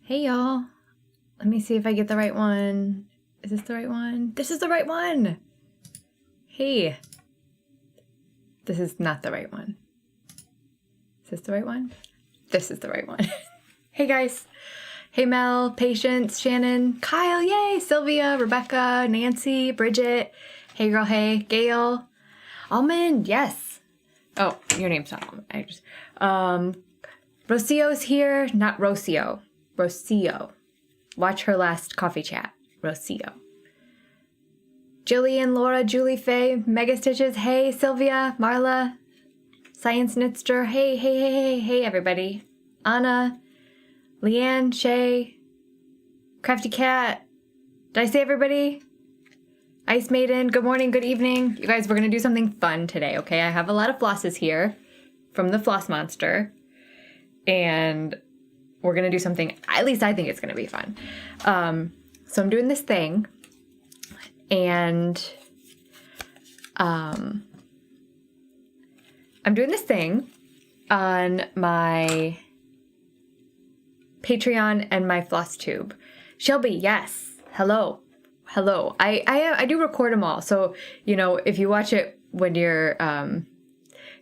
Hey y'all, let me see if I get the right one. Is this the right one? This is the right one! Hey. This is not the right one. Is this the right one? This is the right one. Hey guys. Hey Mel, Patience, Shannon, Kyle, yay, Sylvia, Rebecca, Nancy, Bridget. Hey girl, hey, Gail. Almond, yes. Oh, your name's not Almond. I just, Rocio's here, not Rocio. Rocio. Watch her last coffee chat. Rocio. Jillian, Laura, Julie, Faye, Mega Stitches, hey, Sylvia, Marla, Science Nitster, hey, everybody. Anna, Leanne, Shay, Crafty Cat. Did I say everybody? Ice Maiden, good morning, good evening. You guys, we're going to do something fun today, okay? I have a lot of flosses here from the Floss Monster. And we're going to do something, at least I think it's going to be fun. So I'm doing this thing. And I'm doing this thing on my Patreon and my floss tube. Shelby, yes. Hello. I do record them all. So, you know, if you watch it when you're,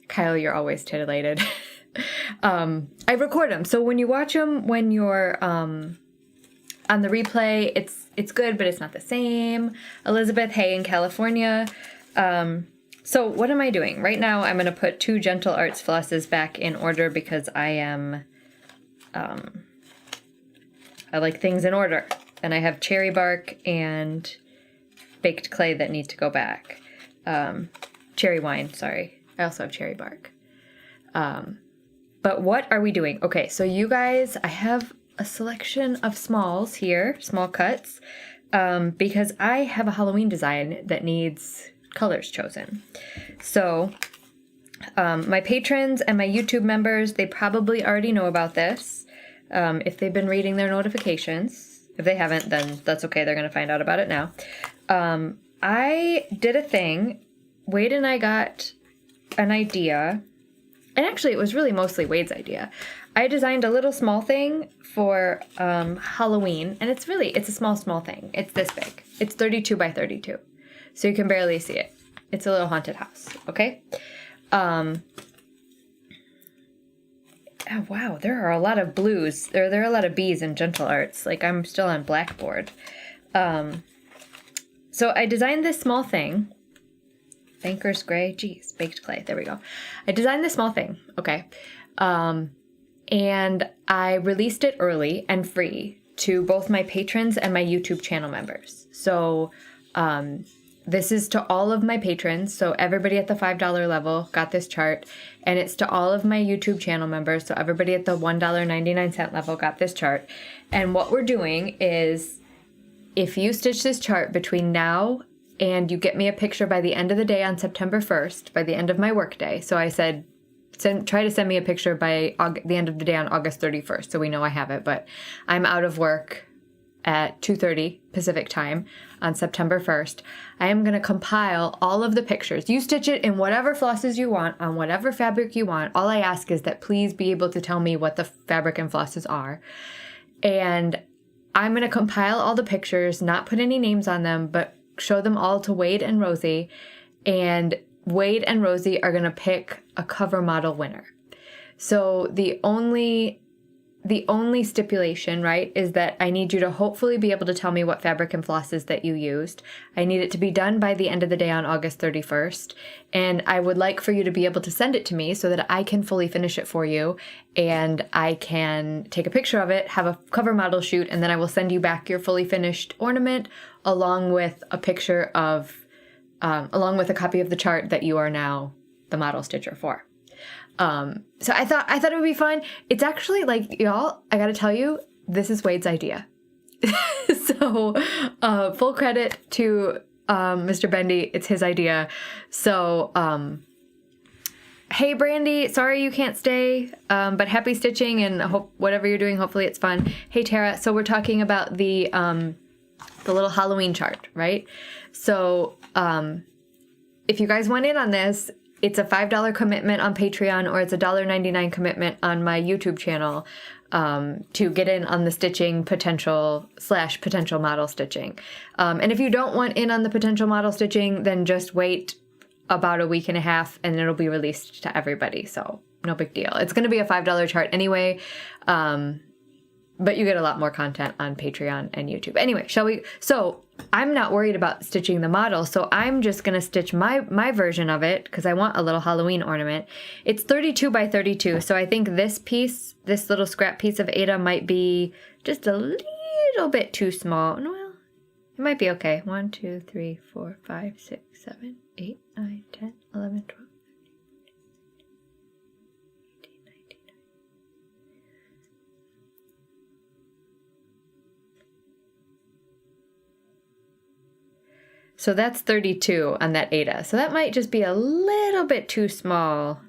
Kyle, you're always titillated. I record them. So when you watch them, when you're, on the replay, it's good, but it's not the same. Elizabeth, hey, in California. So what am I doing? Right now, I'm going to put 2 Gentle Arts flosses back in order because I am, I like things in order. And I have cherry bark and baked clay that need to go back. Cherry wine, sorry. I also have cherry bark. But what are we doing? Okay, so you guys, I have a selection of smalls here, small cuts, because I have a Halloween design that needs colors chosen. So my patrons and my YouTube members, they probably already know about this if they've been reading their notifications. If they haven't, then that's okay. They're going to find out about it now. I did a thing. Wade and I got an idea. And actually, it was really mostly Wade's idea. I designed a little small thing for Halloween. And it's a small thing. It's this big. It's 32 by 32. So you can barely see it. It's a little haunted house. Okay? Oh, wow, there are a lot of blues. There are a lot of B's in Gentle Arts. Like, I'm still on Blackboard. So I designed this small thing. Banker's Gray. Geez, baked clay. There we go. I designed this small thing. Okay. And I released it early and free to both my patrons and my YouTube channel members. So this is to all of my patrons. So everybody at the $5 level got this chart. And it's to all of my YouTube channel members. So everybody at the $1.99 level got this chart. And what we're doing is, if you stitch this chart between now and you get me a picture by the end of the day on September 1st, by the end of my work day. So I said, try to send me a picture by the end of the day on August 31st. So we know I have it, but I'm out of work at 2:30 Pacific time on September 1st. I am going to compile all of the pictures. You stitch it in whatever flosses you want, on whatever fabric you want. All I ask is that please be able to tell me what the fabric and flosses are. And I'm going to compile all the pictures, not put any names on them, but show them all to Wade and Rosie. And Wade and Rosie are going to pick a cover model winner. So the only stipulation, right, is that I need you to hopefully be able to tell me what fabric and flosses that you used. I need it to be done by the end of the day on August 31st. And I would like for you to be able to send it to me so that I can fully finish it for you. And I can take a picture of it, have a cover model shoot, and then I will send you back your fully finished ornament along with a picture of, along with a copy of the chart that you are now the model stitcher for. So I thought it would be fun. It's actually, like, y'all, I gotta tell you, this is Wade's idea. So, full credit to, Mr. Bendy. It's his idea. So, hey, Brandy, sorry you can't stay, but happy stitching and hope whatever you're doing, hopefully it's fun. Hey, Tara. So we're talking about the little Halloween chart, right? So, if you guys want in on this, it's a $5 commitment on Patreon or it's a $1.99 commitment on my YouTube channel. to get in on the stitching potential model stitching. And if you don't want in on the potential model stitching, then just wait about a week and a half and it'll be released to everybody. So no big deal. It's going to be a $5 chart anyway. But you get a lot more content on Patreon and YouTube. Anyway, so I'm not worried about stitching the model, so I'm just going to stitch my version of it because I want a little Halloween ornament. It's 32 by 32, so I think this piece, this little scrap piece of Ada might be just a little bit too small. Well, it might be okay. 1, 2, 3, 4, 5, 6, 7, 8, 9, 10, 11, 12. So that's 32 on that Ada. So that might just be a little bit too small,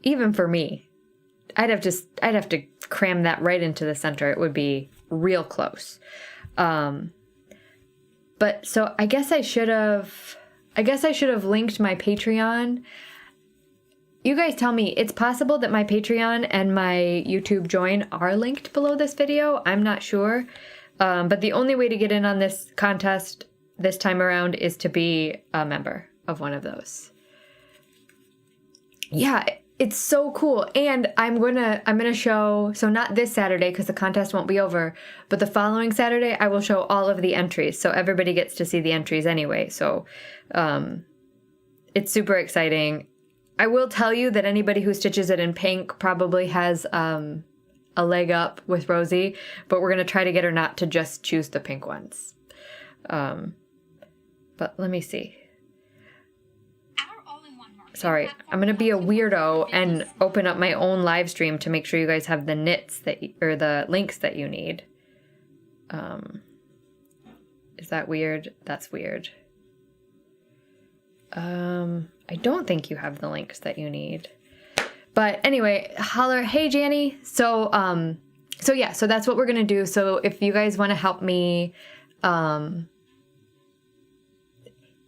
even for me. I'd have to cram that right into the center. It would be real close. But so I guess I should have linked my Patreon. You guys tell me, it's possible that my Patreon and my YouTube join are linked below this video. I'm not sure. But the only way to get in on this contest this time around is to be a member of one of those. Yeah, it's so cool. And I'm gonna show, so not this Saturday because the contest won't be over, but the following Saturday I will show all of the entries. So everybody gets to see the entries anyway. So it's super exciting. I will tell you that anybody who stitches it in pink probably has a leg up with Rosie, but we're gonna try to get her not to just choose the pink ones. But let me see. Sorry, I'm gonna be a weirdo and open up my own live stream to make sure you guys have the knits or the links that you need. Is that weird? That's weird. I don't think you have the links that you need. But anyway, holler, hey Janny. So yeah, so that's what we're gonna do. So if you guys want to help me,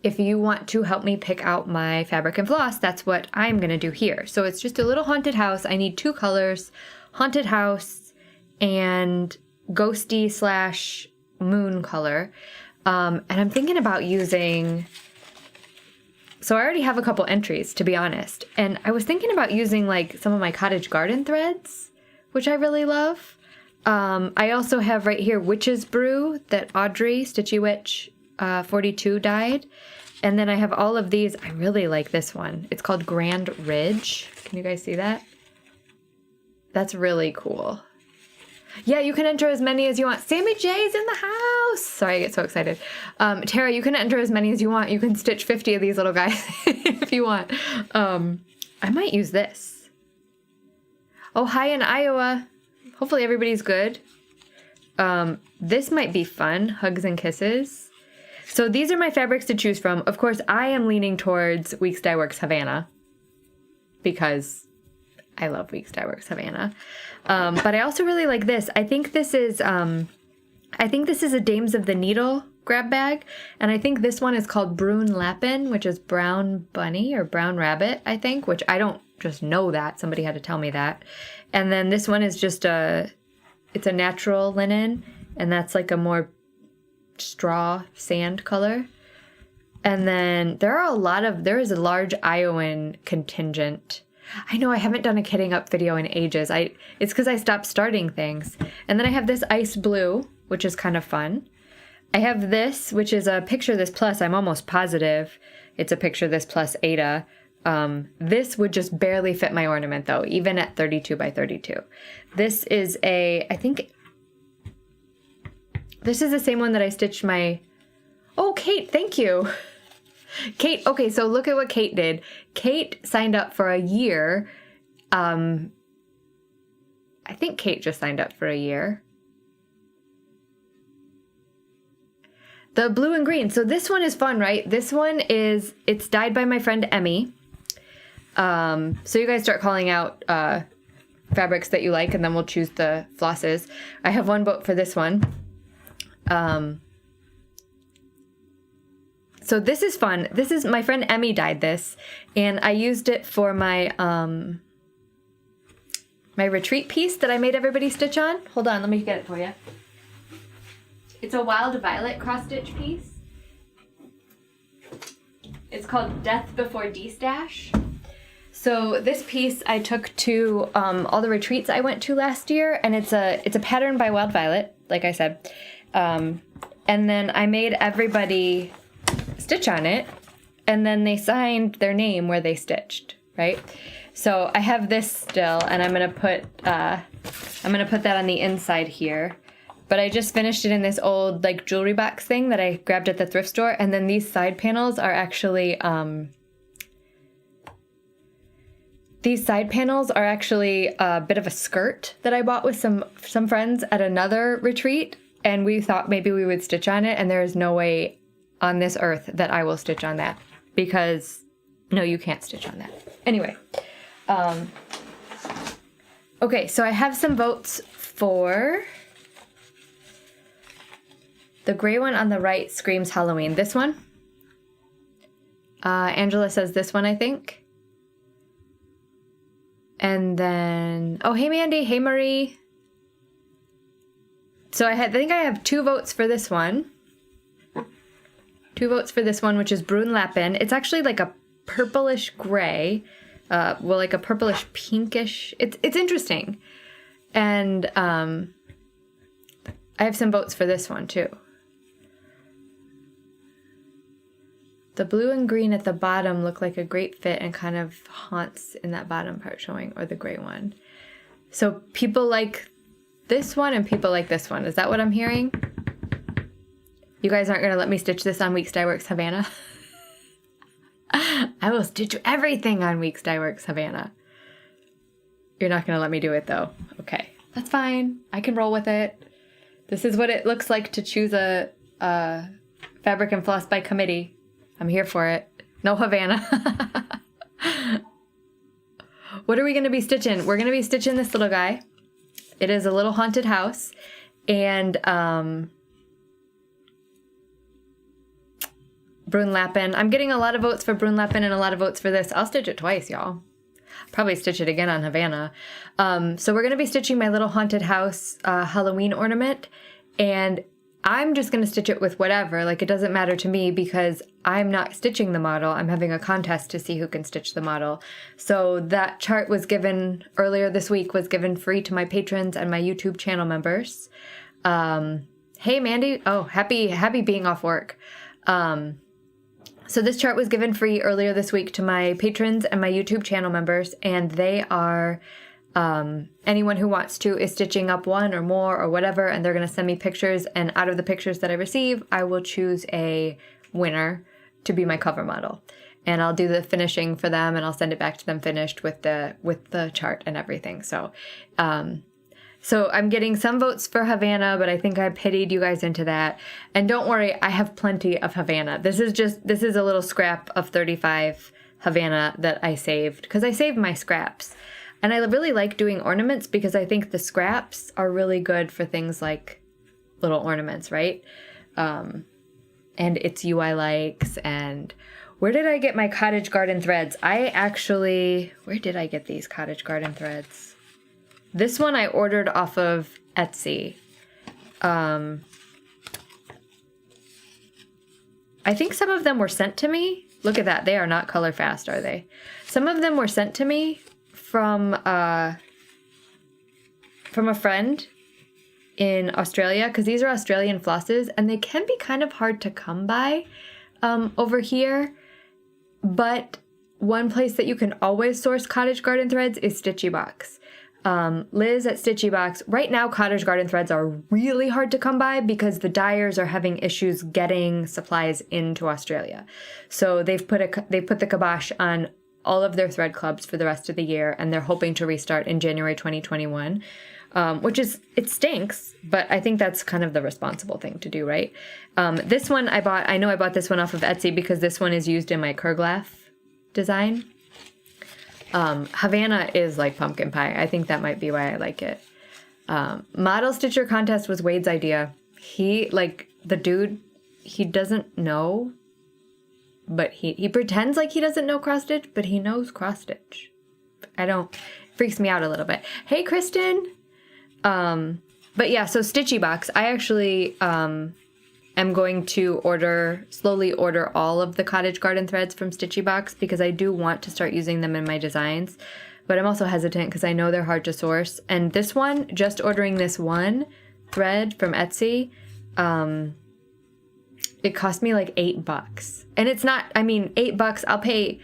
if you want to help me pick out my fabric and floss, that's what I'm going to do here. So it's just a little haunted house. I need 2 colors, haunted house and ghosty / moon color. And I'm thinking about using, so I already have a couple entries, to be honest. And I was thinking about using like some of my cottage garden threads, which I really love. I also have right here Witch's Brew that Audrey, Stitchy Witch, 42 dyed. And then I have all of these. I really like this one. It's called Grand Ridge. Can you guys see that? That's really cool. Yeah, you can enter as many as you want. Sammy J's in the house. Sorry, I get so excited. Tara, you can enter as many as you want. You can stitch 50 of these little guys if you want. I might use this. Oh, hi in Iowa. Hopefully everybody's good. This might be fun. Hugs and kisses. So these are my fabrics to choose from. Of course, I am leaning towards Weeks Dye Works Havana because I love Weeks Dye Works Havana. But I also really like this. I think this is a Dames of the Needle grab bag, and I think this one is called Brune Lappin, which is brown bunny or brown rabbit, I think, which I don't just know that. Somebody had to tell me that. And then this one is just it's a natural linen, and that's like a more straw sand color. And then there is a large Iowan contingent. I know I haven't done a kitting up video in ages. It's because I stopped starting things. And then I have this ice blue, which is kind of fun. I have this, which is a Picture This Plus. I'm almost positive it's a Picture This Plus Ada. This would just barely fit my ornament though, even at 32 by 32. This is I think this is the same one that I stitched my... Oh, Kate, thank you. Kate, okay, so look at what Kate did. Kate signed up for a year. I think Kate just signed up for a year. The blue and green. So this one is fun, right? This one it's dyed by my friend Emmy. So you guys start calling out fabrics that you like, and then we'll choose the flosses. I have one boat for this one. So this is fun. This is my friend Emmy dyed this, and I used it for my my retreat piece that I made everybody stitch on. Hold on, let me get it for you. It's a Wild Violet cross-stitch piece. It's called Death Before D-Stash. So this piece I took to all the retreats I went to last year, and it's a pattern by Wild Violet, like I said. And then I made everybody stitch on it, and then they signed their name where they stitched, right? So I have this still, and I'm gonna put that on the inside here. But I just finished it in this old like jewelry box thing that I grabbed at the thrift store, and then these side panels are actually a bit of a skirt that I bought with some friends at another retreat, and we thought maybe we would stitch on it, and there is no way on this earth that I will stitch on that, because no, you can't stitch on that. Anyway, okay, so I have some votes for the gray one on the right. Screams Halloween. This one? Angela says this one, I think. And then, oh, hey Mandy, hey Marie. So I think I have 2 votes for this one. 2 votes for this one, which is Brune Lapin. It's actually like a purplish gray, well, like a purplish pinkish. It's interesting. And I have some votes for this one too. The blue and green at the bottom look like a great fit and kind of haunts in that bottom part showing, or the gray one. So people like this one and people like this one. Is that what I'm hearing? You guys aren't going to let me stitch this on Weeks Dye Works Havana? I will stitch everything on Weeks Dye Works Havana. You're not going to let me do it though. Okay, that's fine. I can roll with it. This is what it looks like to choose a fabric and floss by committee. I'm here for it. No Havana. What are we going to be stitching? We're going to be stitching this little guy. It is a little haunted house. And Brune Lapin. I'm getting a lot of votes for Brune Lapin and a lot of votes for this. I'll stitch it twice, y'all. Probably stitch it again on Havana. So we're going to be stitching my little haunted house Halloween ornament. And I'm just going to stitch it with whatever. Like, it doesn't matter to me because I'm not stitching the model. I'm having a contest to see who can stitch the model. So that chart was given earlier this week, was given free to my patrons and my YouTube channel members. Hey, Mandy. Oh, happy being off work. So this chart was given free earlier this week to my patrons and my YouTube channel members, and they are... anyone who wants to is stitching up one or more or whatever, and they're going to send me pictures, and out of the pictures that I receive, I will choose a winner to be my cover model, and I'll do the finishing for them, and I'll send it back to them finished with the chart and everything. So I'm getting some votes for Havana, but I think I pitied you guys into that. And don't worry, I have plenty of Havana. This is a little scrap of 35 Havana that I saved, because I saved my scraps. And I really like doing ornaments because I think the scraps are really good for things like little ornaments, right? And it's you I likes. And where did I get my cottage garden threads? Where did I get these cottage garden threads? This one I ordered off of Etsy. I think some of them were sent to me. Look at that. They are not color fast, are they? Some of them were sent to me from a friend in Australia, because these are Australian flosses, and they can be kind of hard to come by over here. But one place that you can always source cottage garden threads is Stitchy Box. Liz at Stitchy Box. Right now, cottage garden threads are really hard to come by because the dyers are having issues getting supplies into Australia. So they've put the kibosh on all of their thread clubs for the rest of the year, and they're hoping to restart in January 2021, it stinks, but I think that's kind of the responsible thing to do, right? This one I bought this one off of Etsy because this one is used in my Kerglaff design. Havana is like pumpkin pie. I think that might be why I like it. Model Stitcher contest was Wade's idea. He doesn't know, but he pretends like he doesn't know cross stitch, but he knows cross stitch. freaks me out a little bit. Hey, Kristen. But yeah, so Stitchy Box. I actually am going to slowly order all of the cottage garden threads from Stitchy Box because I do want to start using them in my designs. But I'm also hesitant because I know they're hard to source. And this one, just ordering this one thread from Etsy, it cost me like $8. And it's not, I mean, $8,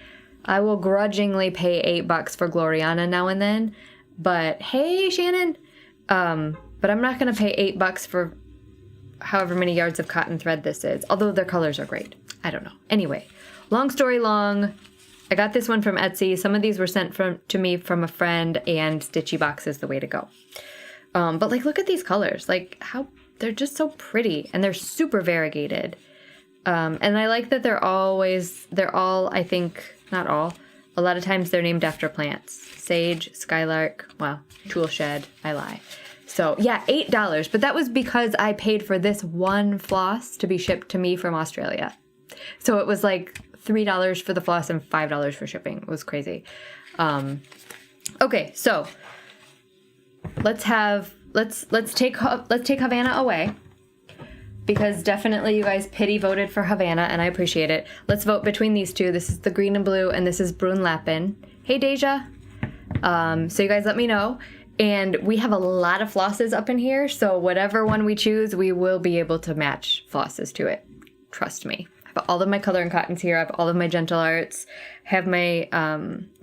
I will grudgingly pay $8 for Gloriana now and then. But hey, Shannon. But I'm not going to pay $8 for however many yards of cotton thread this is. Although their colors are great. I don't know. Anyway, long story long, I got this one from Etsy. Some of these were sent to me from a friend, and Stitchy Box is the way to go. But like, look at these colors. Like, how they're just so pretty, and they're super variegated. And I like that they're all, I think, not all, a lot of times they're named after plants. Sage, skylark, well, tool shed, I lie. So yeah, $8, but that was because I paid for this one floss to be shipped to me from Australia. So it was like $3 for the floss and $5 for shipping. It was crazy. Okay, so let's take Havana away, because definitely you guys pity voted for Havana, and I appreciate it. Let's vote between these two. This is the green and blue, and this is Brun Lapin. Hey, Deja. So you guys let me know. And we have a lot of flosses up in here, so whatever one we choose, we will be able to match flosses to it. Trust me. I have all of my color and cottons here. I have all of my Gentle Arts. I have my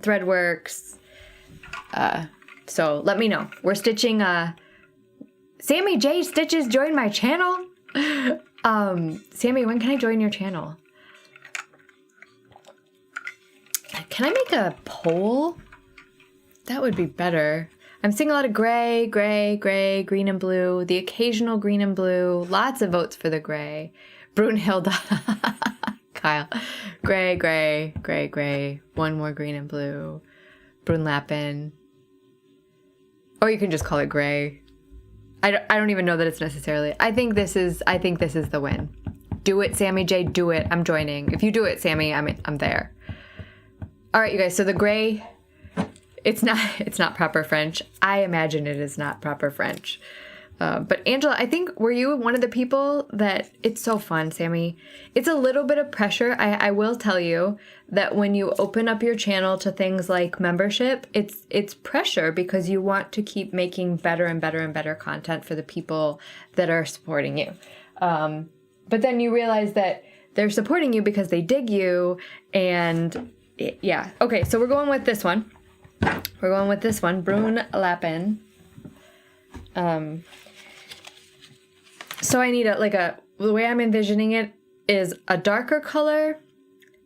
Threadworks. So let me know. We're stitching... Sammy J Stitches joined my channel. Sammy, when can I join your channel? Can I make a poll? That would be better. I'm seeing a lot of gray, green and blue, the occasional green and blue, lots of votes for the gray. Brunhilde, Kyle, gray, one more green and blue, Brunlappen. Or you can just call it gray. I don't even know that it's necessarily. I think this is the win. Do it, Sammy J, do it. I'm joining. If you do it, Sammy, I'm there. All right, you guys, so the gray, it's not proper French. I imagine it is not proper French. But Angela, I think, were you one of the people that, it's so fun, Sammy. It's a little bit of pressure. I will tell you that when you open up your channel to things like membership, it's pressure because you want to keep making better and better and better content for the people that are supporting you. But then you realize that they're supporting you because they dig you, and yeah. Okay, so we're going with this one. Brun Lapin. So I need the way I'm envisioning it is a darker color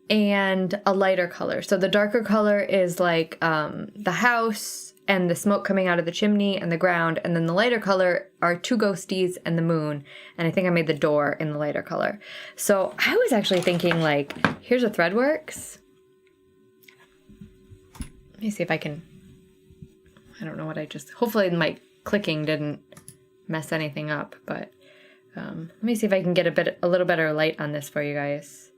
and a lighter color. So the darker color is like the house and the smoke coming out of the chimney and the ground. And then the lighter color are two ghosties and the moon. And I think I made the door in the lighter color. So I was actually thinking, like, here's a Threadworks. Let me see if I can, I don't know what hopefully my clicking didn't mess anything up, but let me see if I can get a little better light on this for you guys.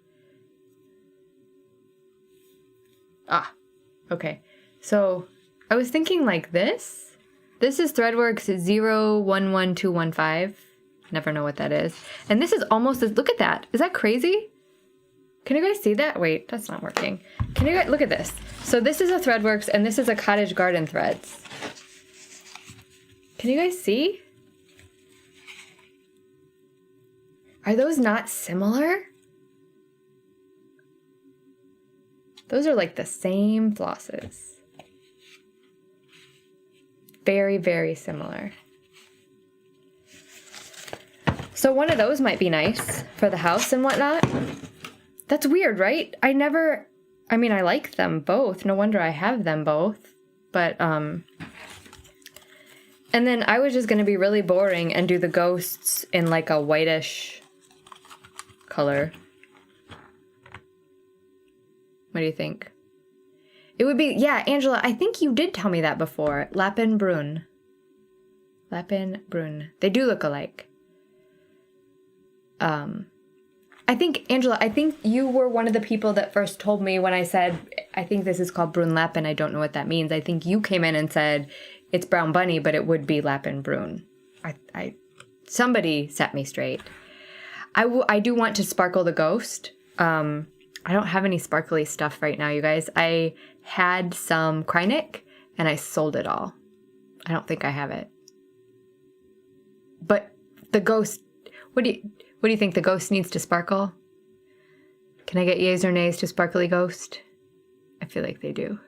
Okay. So I was thinking like this. This is Threadworks 011215. Never know what that is. And this is almost look at that. Is that crazy? Can you guys see that? Wait, that's not working. Can you guys look at this? So this is a Threadworks and this is a Cottage Garden Threads. Can you guys see? Are those not similar? Those are like the same flosses. Very, very similar. So one of those might be nice for the house and whatnot. That's weird, right? I like them both. No wonder I have them both. But, and then I was just going to be really boring and do the ghosts in like a whitish color. What do you think? It would be, yeah, Angela, I think you did tell me that before. Lapin Brun. They do look alike. I think, Angela, you were one of the people that first told me when I said I think this is called Brune Lapin. I don't know what that means. I think you came in and said it's Brown Bunny, but it would be Lapin Brune. Somebody set me straight. I do want to sparkle the ghost. I don't have any sparkly stuff right now, you guys. I had some Krynic and I sold it all. I don't think I have it. But the ghost, what do you think? The ghost needs to sparkle? Can I get yays or nays to sparkly ghost? I feel like they do.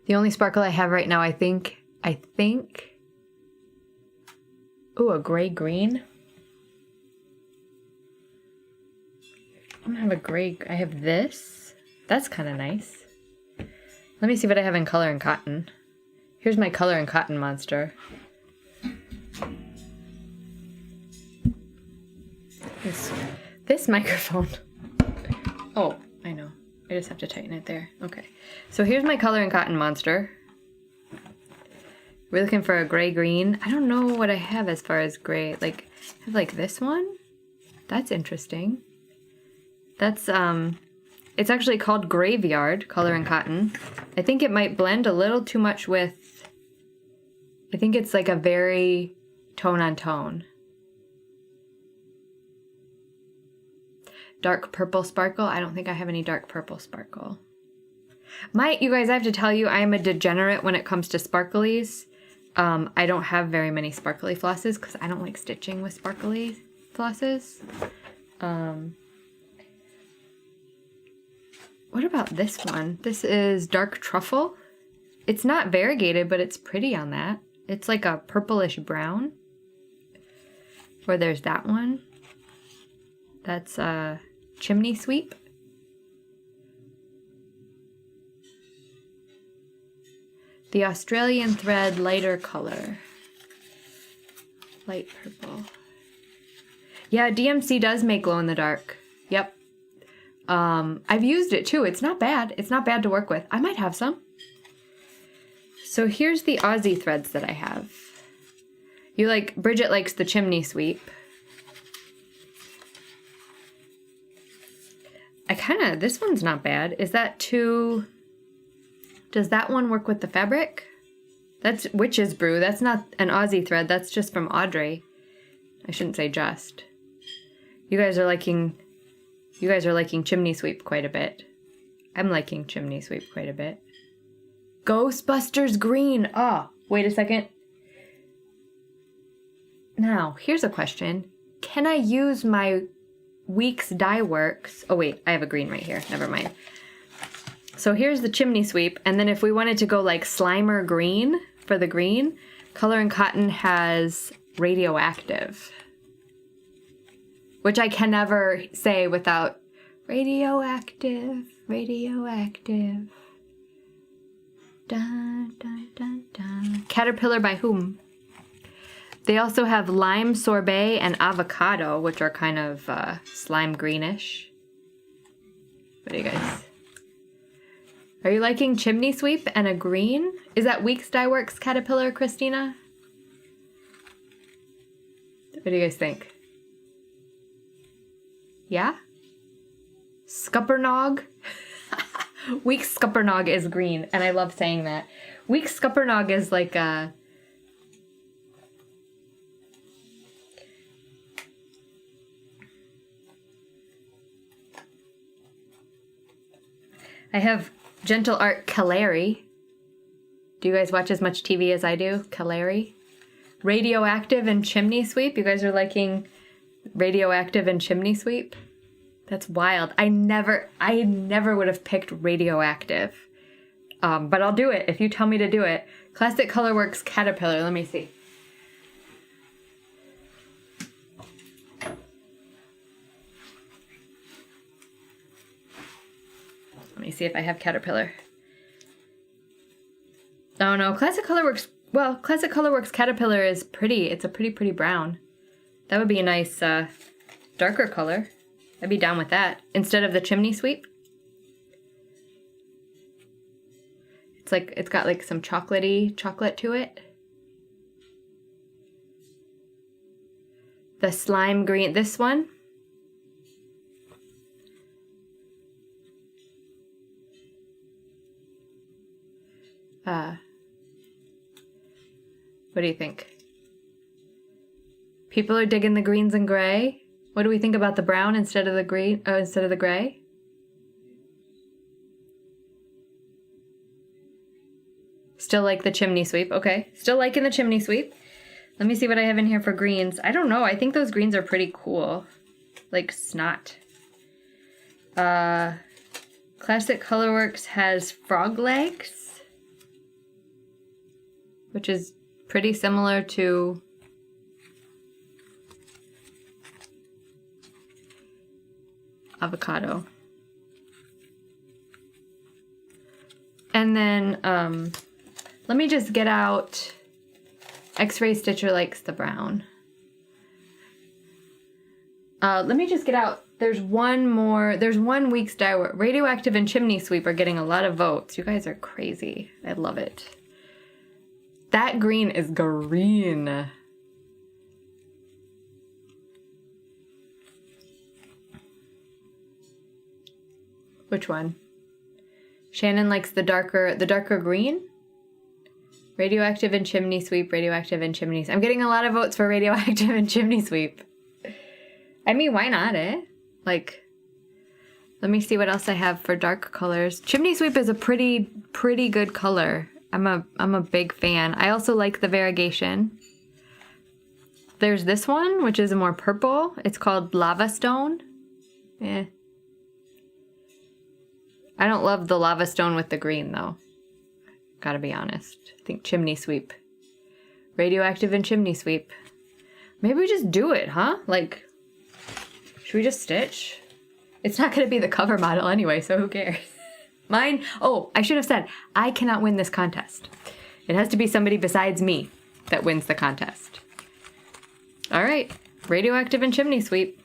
The only sparkle I have right now, I think, ooh, a gray green. I'm gonna have a gray, I have this. That's kind of nice. Let me see what I have in Color and Cotton. Here's my Color and Cotton monster. This microphone. Oh, I know. I just have to tighten it there. Okay. So here's my Color and Cotton monster. We're looking for a gray-green. I don't know what I have as far as gray. Like, I have like this one. That's interesting. That's, it's actually called Graveyard, Color and Cotton. I think it might blend a little too much with, I think it's like a very tone on tone. Dark purple sparkle. I don't think I have any dark purple sparkle. You guys, I have to tell you, I am a degenerate when it comes to sparklies. I don't have very many sparkly flosses because I don't like stitching with sparkly flosses. What about this one? This is Dark Truffle. It's not variegated, but it's pretty on that. It's like a purplish brown. Or there's that one. That's Chimney Sweep. The Australian Thread lighter color. Light purple. Yeah, DMC does make glow in the dark. Yep. I've used it too. It's not bad. It's not bad to work with. I might have some. So here's the Aussie threads that I have. Bridget likes the Chimney Sweep. This one's not bad. Is that too... Does that one work with the fabric? That's Witch's Brew. That's not an Aussie thread. That's just from Audrey. I shouldn't say just. You guys are liking Chimney Sweep quite a bit. I'm liking Chimney Sweep quite a bit. Ghostbusters Green. Oh, wait a second. Now, here's a question. Can I use my Weeks Dye Works? Oh wait, I have a green right here. Never mind. So here's the Chimney Sweep, and then if we wanted to go like Slimer Green for the green, Color and Cotton has Radioactive, which I can never say without radioactive, radioactive. Dun, dun, dun, dun. Caterpillar by whom? They also have Lime Sorbet and Avocado, which are kind of slime greenish. What do you guys? Are you liking Chimney Sweep and a green? Is that Weeks Dye Works Caterpillar, Christina? What do you guys think? Yeah? Scuppernog? Weeks Scuppernog is green, and I love saying that. Weeks Scuppernog is like a... I have Gentle Art Caleri. Do you guys watch as much TV as I do? Caleri. Radioactive and Chimney Sweep. You guys are liking Radioactive and Chimney Sweep? That's wild. I never would have picked Radioactive. But I'll do it if you tell me to do it. Classic Colorworks Caterpillar. Let me see. Let me see if I have Caterpillar. Oh no, Classic Colorworks, well, Classic Colorworks Caterpillar is pretty. It's a pretty brown. That would be a nice darker color. I'd be down with that. Instead of the Chimney Sweep. It's got like some chocolate to it. The Slime Green, this one. What do you think? People are digging the greens and gray. What do we think about the brown instead of the green? Instead of the gray? Still like the chimney sweep. Okay. Still liking the chimney sweep. Let me see what I have in here for greens. I don't know. I think those greens are pretty cool. Like snot. Classic Colorworks has frog legs, which is pretty similar to avocado. And then let me just get out X-Ray Stitcher likes the brown. Let me just get out, there's one week's dye work. Radioactive and Chimney Sweep are getting a lot of votes. You guys are crazy. I love it. That green is green. Which one? Shannon likes the darker green? Radioactive and Chimney Sweep, Radioactive and Chimney Sweep. I'm getting a lot of votes for Radioactive and Chimney Sweep. I mean, why not, eh? Like, let me see what else I have for dark colors. Chimney Sweep is a pretty good color. I'm a big fan. I also like the variegation. There's this one, which is a more purple. It's called Lava Stone. Eh. I don't love the Lava Stone with the green, though. Gotta be honest. I think Chimney Sweep. Radioactive and Chimney Sweep. Maybe we just do it, huh? Like, should we just stitch? It's not gonna be the cover model anyway, so who cares? Mine, oh, I should have said, I cannot win this contest. It has to be somebody besides me that wins the contest. All right, Radioactive and Chimney Sweep.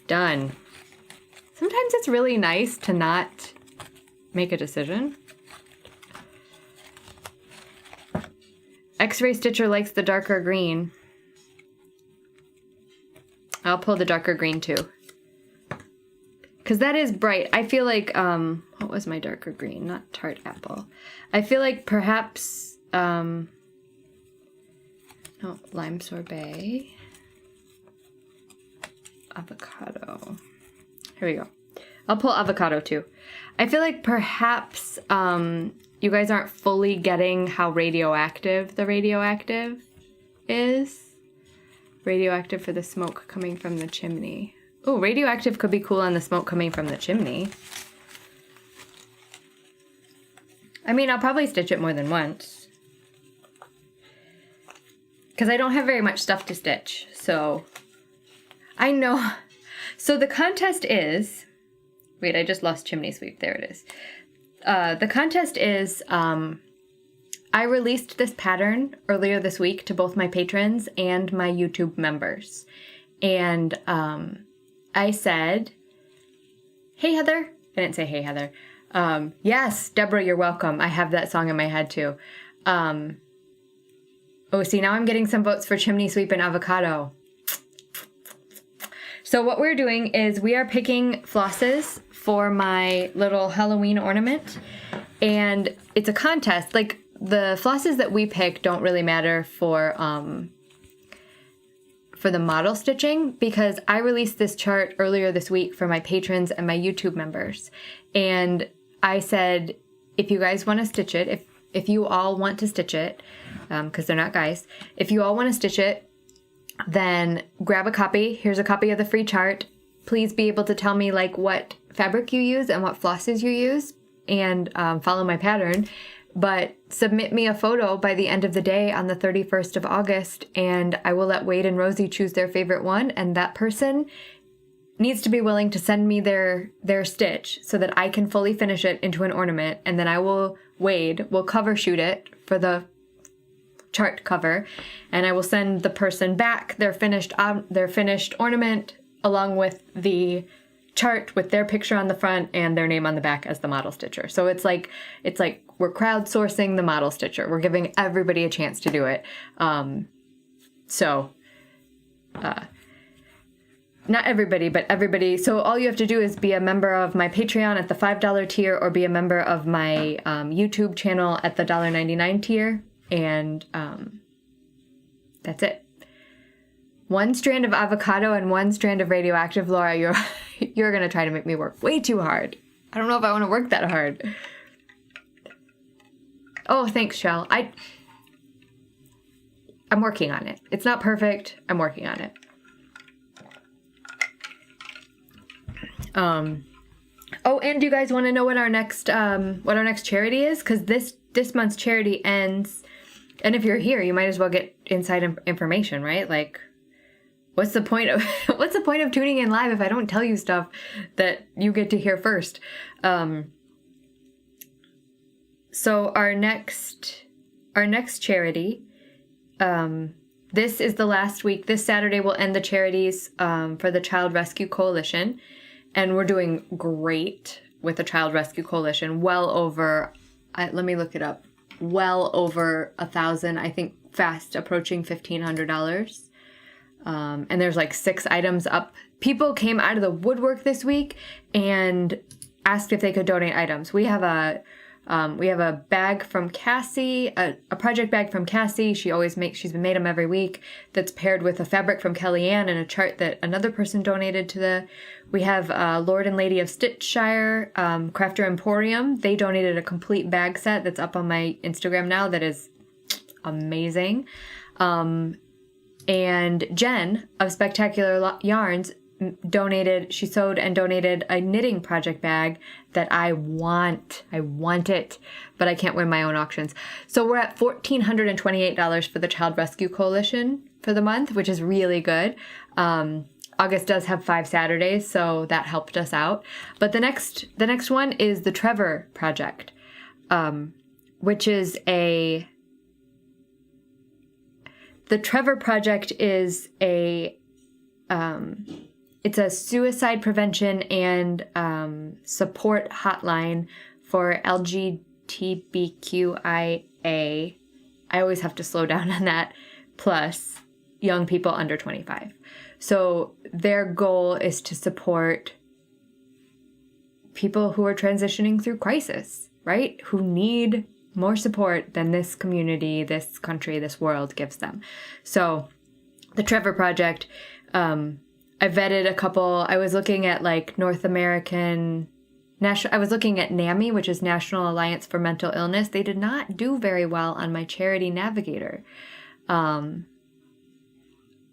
Done. Sometimes it's really nice to not make a decision. X-Ray Stitcher likes the darker green. I'll pull the darker green too. Because that is bright. I feel like, what was my darker green? Not tart apple. I feel like perhaps, no, lime sorbet. Avocado. Here we go. I'll pull avocado too. I feel like perhaps you guys aren't fully getting how radioactive the radioactive is. Radioactive for the smoke coming from the chimney. Oh, radioactive could be cool on the smoke coming from the chimney. I mean, I'll probably stitch it more than once. Because I don't have very much stuff to stitch, so I know. So the contest is, wait, I just lost Chimney Sweep. There it is. The contest is, I released this pattern earlier this week to both my patrons and my YouTube members. And I said, hey, Heather. I didn't say, hey, Heather. Yes, Deborah, you're welcome. I have that song in my head, too. Oh, see, now I'm getting some votes for Chimney Sweep and avocado. So what we're doing is we are picking flosses for my little Halloween ornament. And it's a contest. Like, the flosses that we pick don't really matter for the model stitching, because I released this chart earlier this week for my patrons and my YouTube members. And I said, if you guys want to stitch it, if you all want to stitch it, because they're not guys, if you all want to stitch it, then grab a copy. Here's a copy of the free chart. Please be able to tell me like what fabric you use and what flosses you use, and follow my pattern. But submit me a photo by the end of the day on the 31st of August, and I will let Wade and Rosie choose their favorite one, and that person needs to be willing to send me their stitch so that I can fully finish it into an ornament, and then Wade will cover shoot it for the chart cover, and I will send the person back their finished ornament along with the chart with their picture on the front and their name on the back as the model stitcher. So it's like we're crowdsourcing the model stitcher. We're giving everybody a chance to do it. Not everybody, but everybody. So all you have to do is be a member of my Patreon at the $5 tier, or be a member of my YouTube channel at the $1.99 tier. And that's it. 1 strand of avocado and 1 strand of radioactive. Laura, you're going to try to make me work way too hard. I don't know if I want to work that hard. Oh, thanks, Shell. I'm working on it. It's not perfect. I'm working on it. Oh, and do you guys want to know what our next charity is? Because this month's charity ends, and if you're here, you might as well get inside information, right? Like, what's the point of tuning in live if I don't tell you stuff that you get to hear first? So our next charity, this is the last week. This Saturday will end the charities for the Child Rescue Coalition. And we're doing great with the Child Rescue Coalition. Well over, let me look it up. Well over 1,000, I think fast approaching $1,500. And there's like 6 items up. People came out of the woodwork this week and asked if they could donate items. We have a bag from Cassie, a project bag from Cassie. She's been made them every week. That's paired with a fabric from Kellyanne and a chart that another person donated to we have Lord and Lady of Stitchshire, Crafter Emporium. They donated a complete bag set that's up on my Instagram now that is amazing. And Jen of Spectacular Yarns she sewed and donated a knitting project bag that I want it, but I can't win my own auctions. So we're at $1,428 for the Child Rescue Coalition for the month, which is really good. August does have 5 Saturdays, so that helped us out. But the next one is the Trevor Project, which is the Trevor Project is it's a suicide prevention and support hotline for LGBTQIA. I always have to slow down on that. Plus young people under 25. So their goal is to support people who are transitioning through crisis, right? Who need more support than this community, this country, this world gives them. So the Trevor Project, I vetted a couple. I was looking at like I was looking at NAMI, which is National Alliance for Mental Illness. They did not do very well on my charity navigator.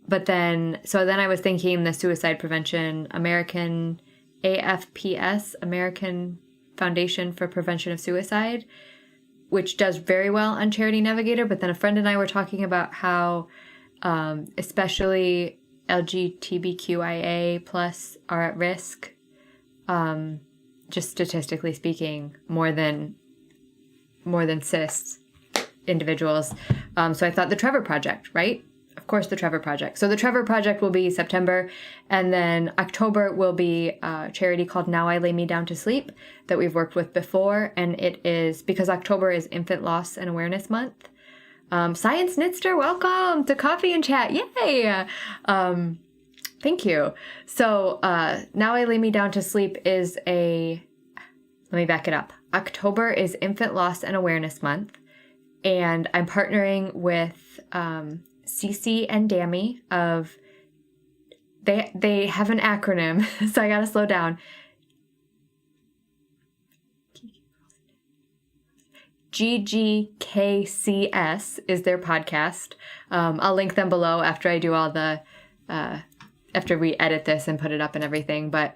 But then I was thinking the Suicide Prevention American AFPS, American Foundation for Prevention of Suicide, which does very well on Charity Navigator. But then a friend and I were talking about how especially LGBTQIA plus are at risk, just statistically speaking, more than cis individuals. So I thought the Trevor Project, right? Of course, the Trevor Project. So the Trevor Project will be September, and then October will be a charity called Now I Lay Me Down to Sleep that we've worked with before, and it is because October is Infant Loss and Awareness Month. Science Knitster, welcome to Coffee and Chat. Yay! Thank you. So Now I Lay Me Down to Sleep is let me back it up. October is Infant Loss and Awareness Month, and I'm partnering with Cece and Dammy they have an acronym, so I gotta slow down. GGKCS is their podcast. I'll link them below after I do all the after we edit this and put it up and everything. But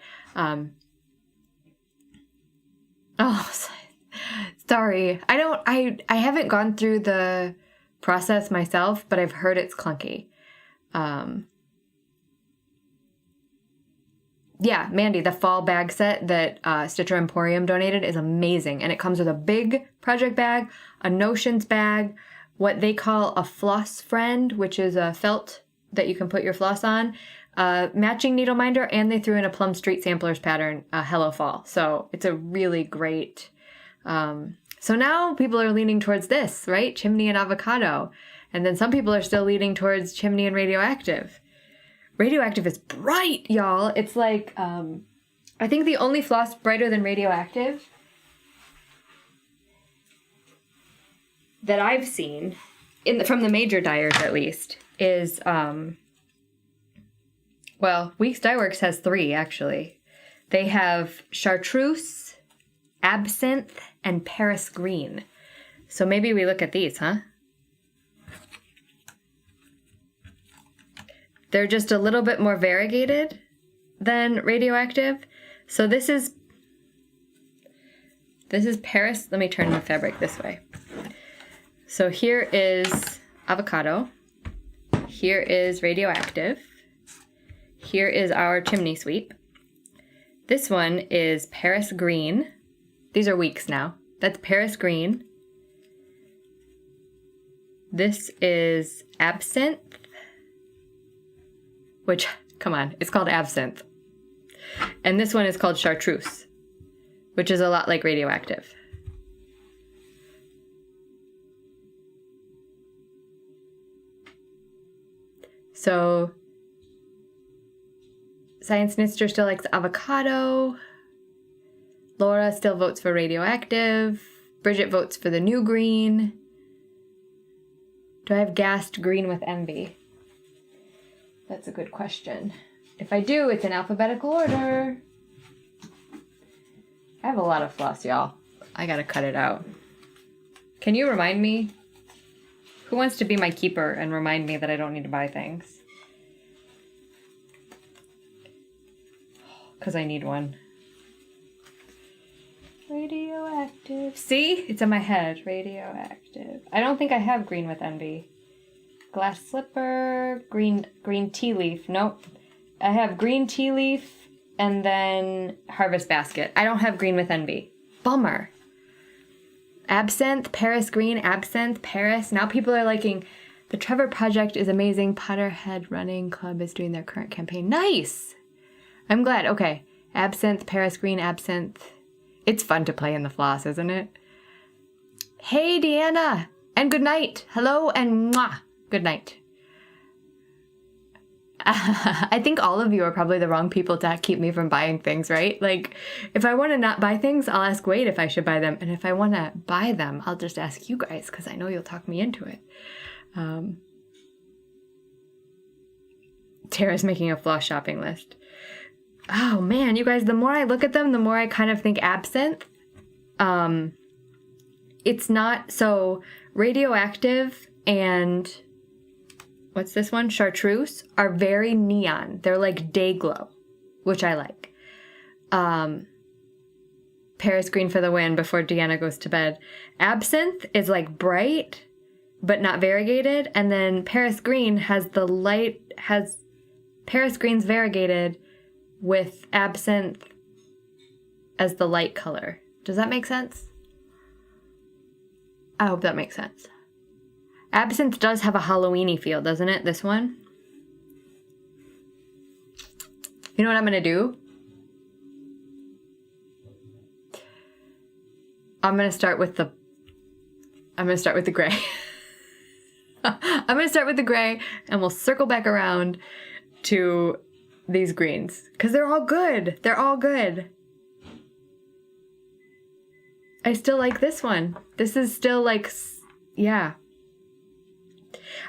sorry, I haven't gone through the process myself, but I've heard it's clunky. Yeah, Mandy, the fall bag set that Stitcher Emporium donated is amazing. And it comes with a big project bag, a notions bag, what they call a floss friend, which is a felt that you can put your floss on, matching needle minder, and they threw in a Plum Street Samplers pattern, Hello Fall. So it's a really great... So now people are leaning towards this, right? Chimney and avocado. And then some people are still leaning towards chimney and radioactive. Radioactive is bright, y'all. It's like, I think the only floss brighter than radioactive that I've seen, from the major dyers at least, is, well, Weeks Dye Works has 3, actually. They have chartreuse, absinthe, and Paris green. So maybe we look at these, huh? They're just a little bit more variegated than radioactive. So this is Paris. Let me turn the fabric this way. So here is avocado. Here is radioactive. Here is our chimney sweep. This one is Paris green. These are Weeks now. That's Paris green. This is absinthe, which, come on, it's called absinthe. And this one is called chartreuse, which is a lot like radioactive. So Science Nitster still likes avocado. Laura still votes for radioactive. Bridget votes for the new green. Do I have gassed green with envy? That's a good question. If I do, it's in alphabetical order. I have a lot of floss, y'all. I gotta cut it out. Can you remind me? Who wants to be my keeper and remind me that I don't need to buy things? Because I need one. Radioactive. See? It's in my head. Radioactive. I don't think I have green with envy. Glass slipper, green tea leaf. Nope. I have green tea leaf and then harvest basket. I don't have green with envy. Bummer. Absinthe, Paris green, absinthe, Paris. Now people are liking the Trevor Project is amazing. Potterhead Running Club is doing their current campaign. Nice. I'm glad. Okay. Absinthe, Paris green, absinthe. It's fun to play in the floss, isn't it? Hey, Deanna. And good night. Hello and mwah. Good night. I think all of you are probably the wrong people to keep me from buying things, right? Like, if I want to not buy things, I'll ask Wade if I should buy them. And if I want to buy them, I'll just ask you guys because I know you'll talk me into it. Tara's making a floss shopping list. Oh man, you guys, the more I look at them, the more I kind of think absinthe. It's not, so radioactive and what's this one? Chartreuse are very neon. They're like day glow, which I like. Paris green for the win before Deanna goes to bed. Absinthe is like bright, but not variegated. And then Paris green has Paris green's variegated with absinthe as the light color. Does that make sense? I hope that makes sense. Absinthe does have a Halloween-y feel, doesn't it? This one? You know what I'm gonna do? I'm gonna start with the gray. I'm gonna start with the gray and we'll circle back around to these greens. Because they're all good. They're all good. I still like this one. This is still like, yeah.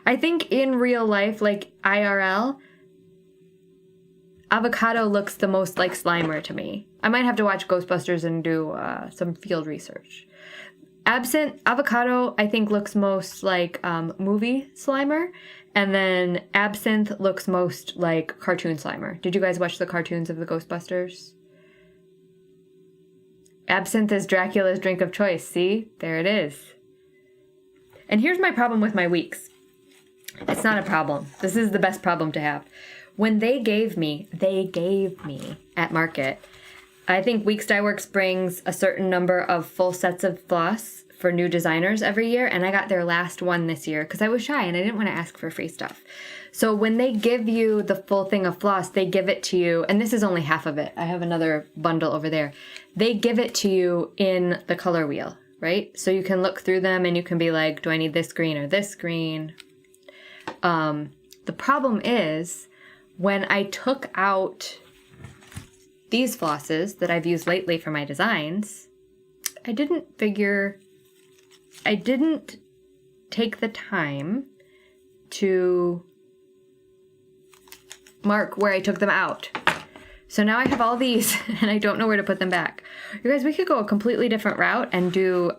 I think in real life, like IRL, avocado looks the most like Slimer to me. I might have to watch Ghostbusters and do some field research. Avocado, I think, looks most like movie Slimer. And then absinthe looks most like cartoon Slimer. Did you guys watch the cartoons of the Ghostbusters? Absinthe is Dracula's drink of choice. See? There it is. And here's my problem with my Weeks. It's not a problem. This is the best problem to have. When they gave me at market, I think Weeks Dye Works brings a certain number of full sets of floss for new designers every year, and I got their last one this year because I was shy and I didn't want to ask for free stuff. So when they give you the full thing of floss, they give it to you, and this is only half of it. I have another bundle over there. They give it to you in the color wheel, right? So you can look through them and you can be like, do I need this green or this green? The problem is when I took out these flosses that I've used lately for my designs, I didn't take the time to mark where I took them out. So now I have all these and I don't know where to put them back. You guys, we could go a completely different route and do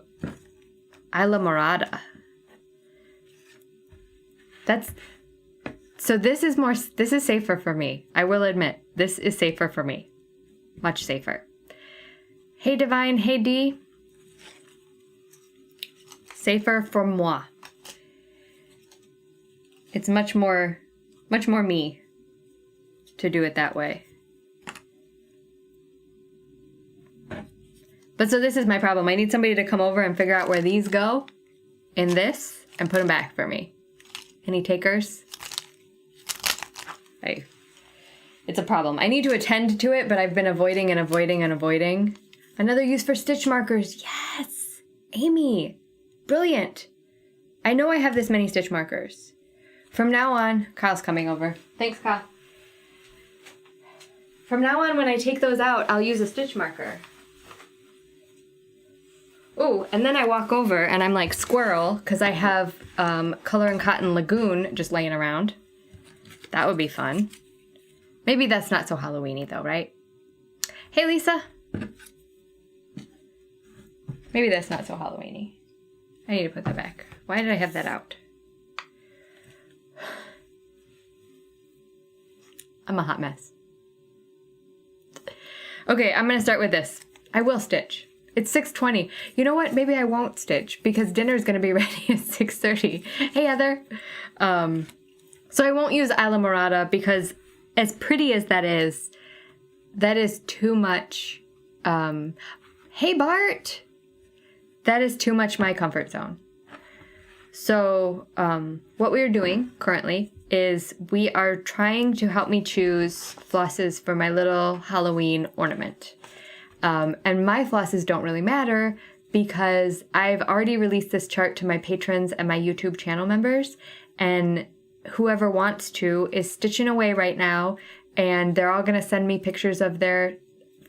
Isla Morada. So this is safer for me. I will admit, this is safer for me. Much safer. Hey Divine, hey D. Safer for moi. It's much more me to do it that way. But so this is my problem. I need somebody to come over and figure out where these go in this and put them back for me. Any takers? Hey, it's a problem. I need to attend to it, but I've been avoiding and avoiding and avoiding. Another use for stitch markers. Yes! Amy! Brilliant! I know I have this many stitch markers. From now on, Kyle's coming over. Thanks, Kyle. From now on, when I take those out, I'll use a stitch marker. Oh, and then I walk over and I'm like squirrel because I have Color and Cotton Lagoon just laying around. That would be fun. Maybe that's not so Halloween-y though, right? Hey, Lisa. Maybe that's not so Halloween-y. I need to put that back. Why did I have that out? I'm a hot mess. Okay, I'm gonna start with this. I will stitch. It's 6:20. You know what? Maybe I won't stitch because dinner's gonna be ready at 6:30. Hey, Heather. So I won't use Isla Morada because as pretty as that is too much. Hey, Bart. That is too much my comfort zone. So what we are doing currently is we are trying to help me choose flosses for my little Halloween ornament. And my flosses don't really matter because I've already released this chart to my patrons and my YouTube channel members, and whoever wants to is stitching away right now, and they're all going to send me pictures of their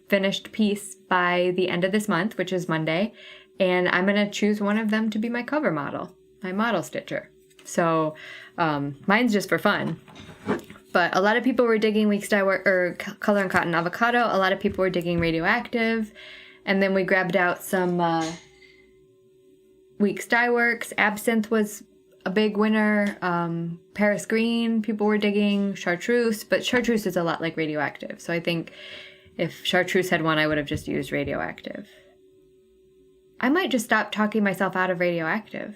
finished piece by the end of this month, which is Monday, and I'm going to choose one of them to be my cover model, my model stitcher. So mine's just for fun. But a lot of people were digging Weeks Dye Work or Color and Cotton Avocado. A lot of people were digging Radioactive. And then we grabbed out some Weeks Dye Works. Absinthe was a big winner. Paris Green, people were digging. Chartreuse. But Chartreuse is a lot like Radioactive. So I think if Chartreuse had won, I would have just used Radioactive. I might just stop talking myself out of Radioactive.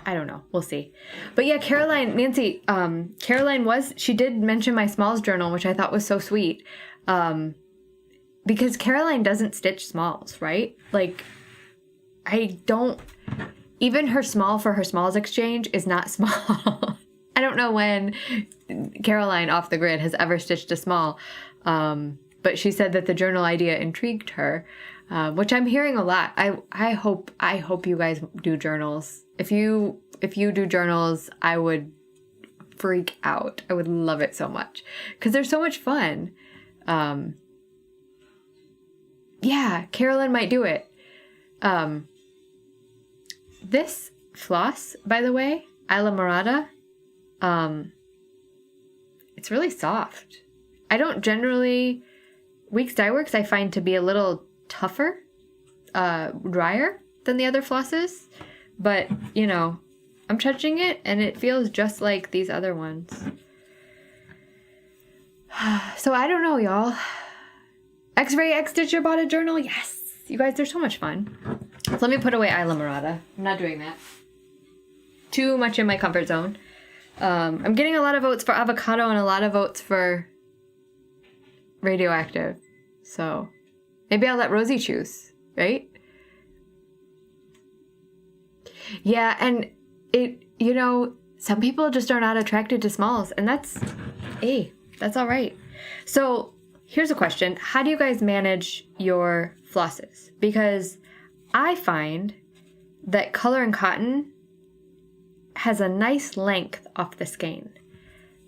I don't know. We'll see. But yeah, Nancy, Caroline she did mention my smalls journal, which I thought was so sweet. Because Caroline doesn't stitch smalls, right? Like, even her small for her smalls exchange is not small. I don't know when Caroline off the grid has ever stitched a small. But she said that the journal idea intrigued her, which I'm hearing a lot. I hope you guys do journals. If you do journals, I would freak out. I would love it so much because they're so much fun. Yeah, Carolyn might do it. This floss, by the way, Isla Morada, it's really soft. I don't generally... Weeks Dye Works I find to be a little tougher, drier than the other flosses. But, you know, I'm touching it and it feels just like these other ones. So I don't know, y'all. X-Ray X-Stitcher bought a journal? Yes! You guys, they're so much fun. So let me put away Isla Morada. I'm not doing that. Too much in my comfort zone. I'm getting a lot of votes for Avocado and a lot of votes for Radioactive. So maybe I'll let Rosie choose, right? Yeah, and some people just are not attracted to smalls, and that's all right. So here's a question. How do you guys manage your flosses? Because I find that Color and Cotton has a nice length off the skein.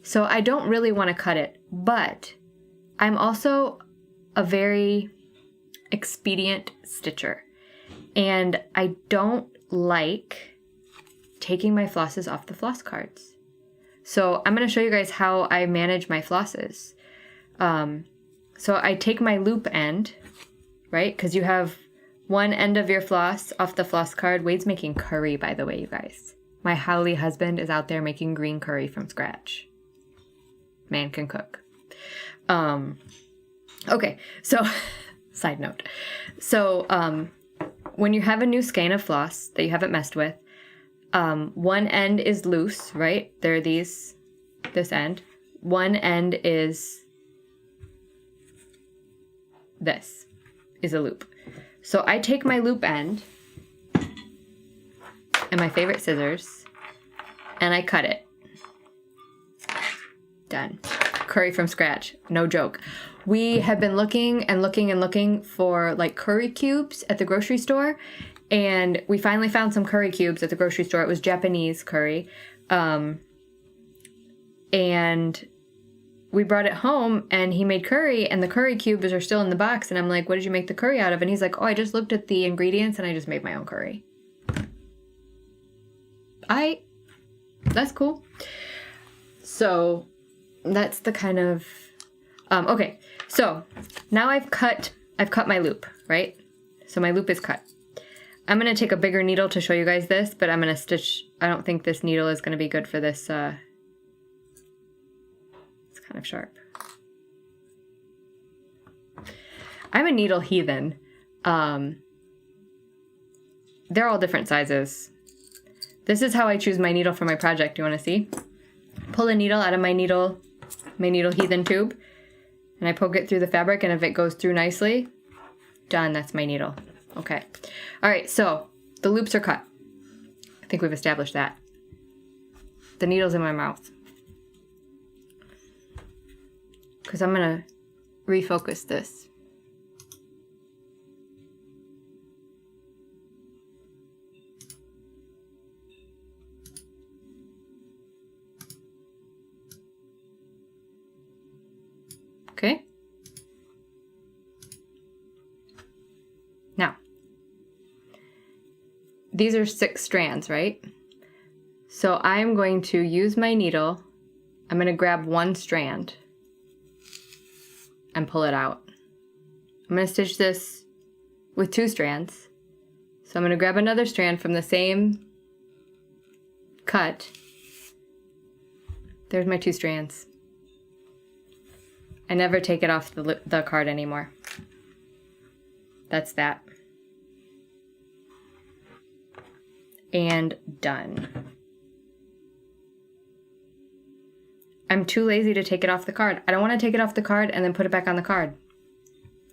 So I don't really want to cut it, but I'm also a very expedient stitcher. And I don't like taking my flosses off the floss cards. So I'm going to show you guys how I manage my flosses. So I take my loop end, right? Because you have one end of your floss off the floss card. Wade's making curry, by the way, you guys. My Howley husband is out there making green curry from scratch. Man can cook. Okay, so side note. So when you have a new skein of floss that you haven't messed with, one end is loose, right? There are this end. One end is a loop. So I take my loop end and my favorite scissors and I cut it. Done. Curry from scratch. No joke. We have been looking and looking and looking for like curry cubes at the grocery store. And we finally found some curry cubes at the grocery store. It was Japanese curry. And we brought it home and he made curry and the curry cubes are still in the box. And I'm like, what did you make the curry out of? And he's like, oh, I just looked at the ingredients and I just made my own curry. That's cool. So that's the kind of, okay. So now I've cut my loop, right? So my loop is cut. I'm going to take a bigger needle to show you guys this, but I'm going to stitch. I don't think this needle is going to be good for this. It's kind of sharp. I'm a needle heathen. They're all different sizes. This is how I choose my needle for my project. You want to see? Pull a needle out of my needle heathen tube, and I poke it through the fabric, and if it goes through nicely, done, that's my needle. Okay. All right, so the loops are cut. I think we've established that. The needle's in my mouth. Because I'm going to refocus this. Okay. Now, these are 6 strands, right? So I'm going to use my needle. I'm going to grab one strand and pull it out. I'm going to stitch this with 2 strands. So I'm going to grab another strand from the same cut. There's my 2 strands. I never take it off the card anymore. That's that. And done. I'm too lazy to take it off the card. I don't want to take it off the card and then put it back on the card.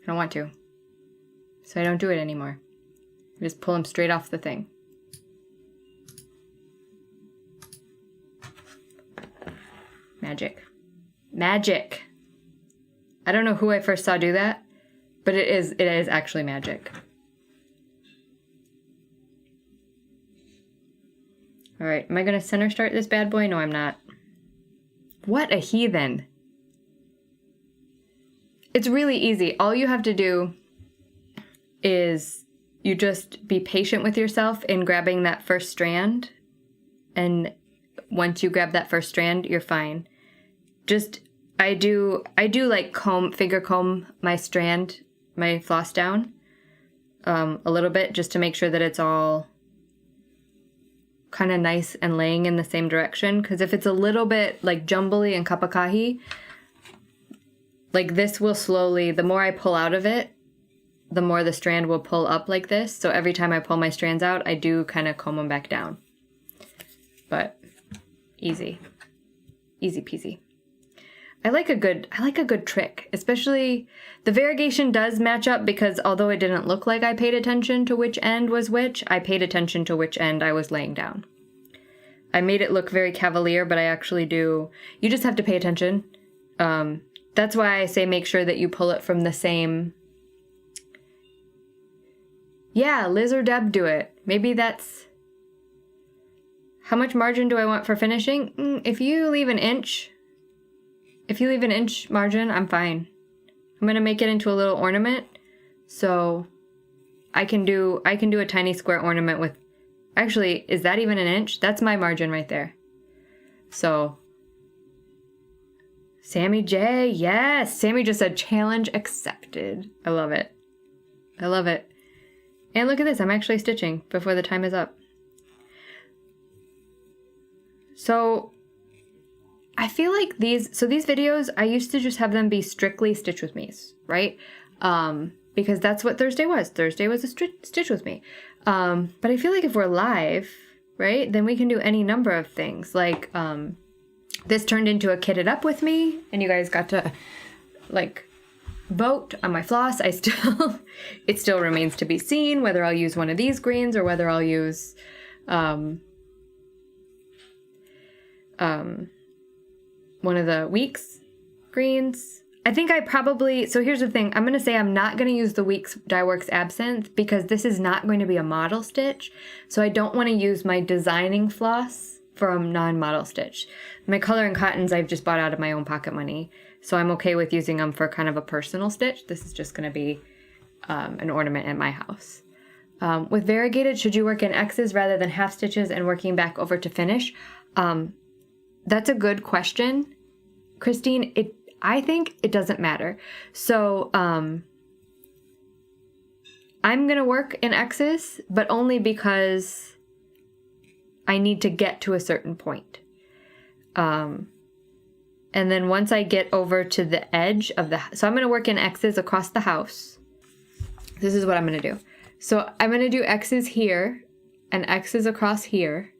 I don't want to. So I don't do it anymore. I just pull them straight off the thing. Magic. Magic. I don't know who I first saw do that, but it is actually magic. All right, am I going to center start this bad boy? No, I'm not. What a heathen. It's really easy. All you have to do is you just be patient with yourself in grabbing that first strand. And once you grab that first strand, you're fine. Just, I do like finger comb my strand, my floss down a little bit just to make sure that it's all kind of nice and laying in the same direction. Because if it's a little bit like jumbly and kapakahi, like this will slowly, the more I pull out of it, the more the strand will pull up like this. So every time I pull my strands out, I do kind of comb them back down. But easy. Easy peasy. I like a good trick, especially the variegation does match up because although it didn't look like I paid attention to which end was which, I paid attention to which end I was laying down. I made it look very cavalier, but I actually do. You just have to pay attention. That's why I say make sure that you pull it from the same. Yeah, Liz or Deb do it. Maybe that's. How much margin do I want for finishing? If you leave an inch margin, I'm fine. I'm going to make it into a little ornament. So I can do a tiny square ornament with, actually, is that even an inch? That's my margin right there. So, Sammy J, yes! Sammy just said challenge accepted. I love it. I love it. And look at this, I'm actually stitching before the time is up. So, I feel like these videos, I used to just have them be strictly Stitch With Me's, right? Because that's what Thursday was. Thursday was a Stitch With Me. But I feel like if we're live, right, then we can do any number of things. Like, this turned into a Kit It Up With Me, and you guys got to, like, vote on my floss. It still remains to be seen whether I'll use one of these greens or whether I'll use, one of the Weeks greens. I think I probably, so here's the thing, I'm going to say I'm not going to use the Weeks Dye Works Absinthe because this is not going to be a model stitch, so I don't want to use my designing floss from non-model stitch. My Color and Cottons I've just bought out of my own pocket money, so I'm okay with using them for kind of a personal stitch. This is just going to be an ornament at my house. With variegated, should you work in X's rather than half stitches and working back over to finish? That's a good question, Christine. I think it doesn't matter. So, I'm gonna work in X's, but only because I need to get to a certain point. And then once I get over to the edge of so I'm gonna work in X's across the house. This is what I'm gonna do. So I'm gonna do X's here and X's across here,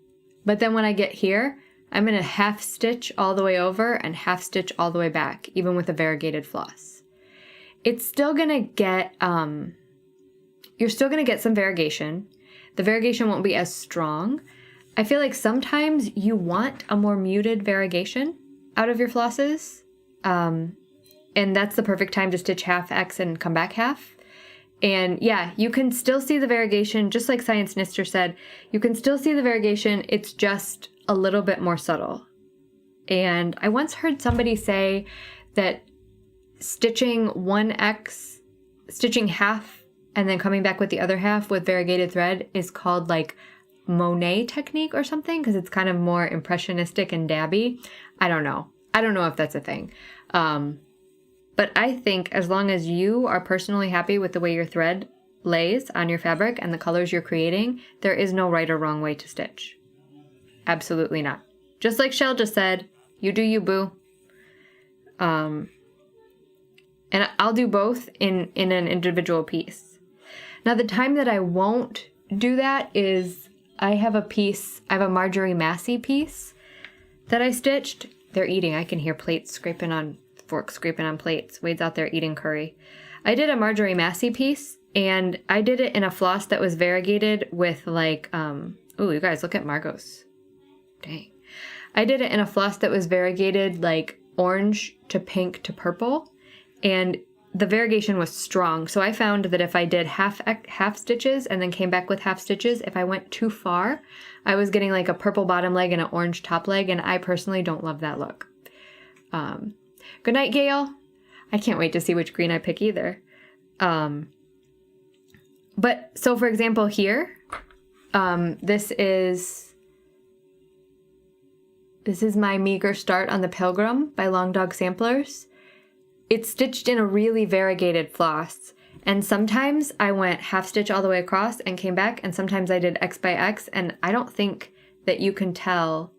but then when I get here, I'm going to half stitch all the way over and half stitch all the way back, even with a variegated floss. It's still going to get, you're still going to get some variegation. The variegation won't be as strong. I feel like sometimes you want a more muted variegation out of your flosses. And that's the perfect time to stitch half X and come back half. And yeah, you can still see the variegation, just like Science Nister said, you can still see the variegation, it's just a little bit more subtle. And I once heard somebody say that stitching stitching half and then coming back with the other half with variegated thread is called like Monet technique or something, because it's kind of more impressionistic and dabby. I don't know if that's a thing. But I think as long as you are personally happy with the way your thread lays on your fabric and the colors you're creating, there is no right or wrong way to stitch. Absolutely not. Just like Shell just said, you do you, boo. And I'll do both in an individual piece. Now, the time that I won't do that is I have a Marjorie Massey piece that I stitched. They're eating. I can hear plates scraping on forks, scraping on plates. Wade's out there eating curry. I did a Marjorie Massey piece, and I did it in a floss that was variegated with like, ooh, you guys, look at Margot's. Dang. I did it in a floss that was variegated like orange to pink to purple, and the variegation was strong. So I found that if I did half stitches and then came back with half stitches, if I went too far, I was getting like a purple bottom leg and an orange top leg, and I personally don't love that look. Good night, Gail. I can't wait to see which green I pick either. But so for example here, this is my meager start on the Pilgrim by Long Dog Samplers. It's stitched in a really variegated floss, and sometimes I went half stitch all the way across and came back, and sometimes I did X by X, and I don't think that you can tell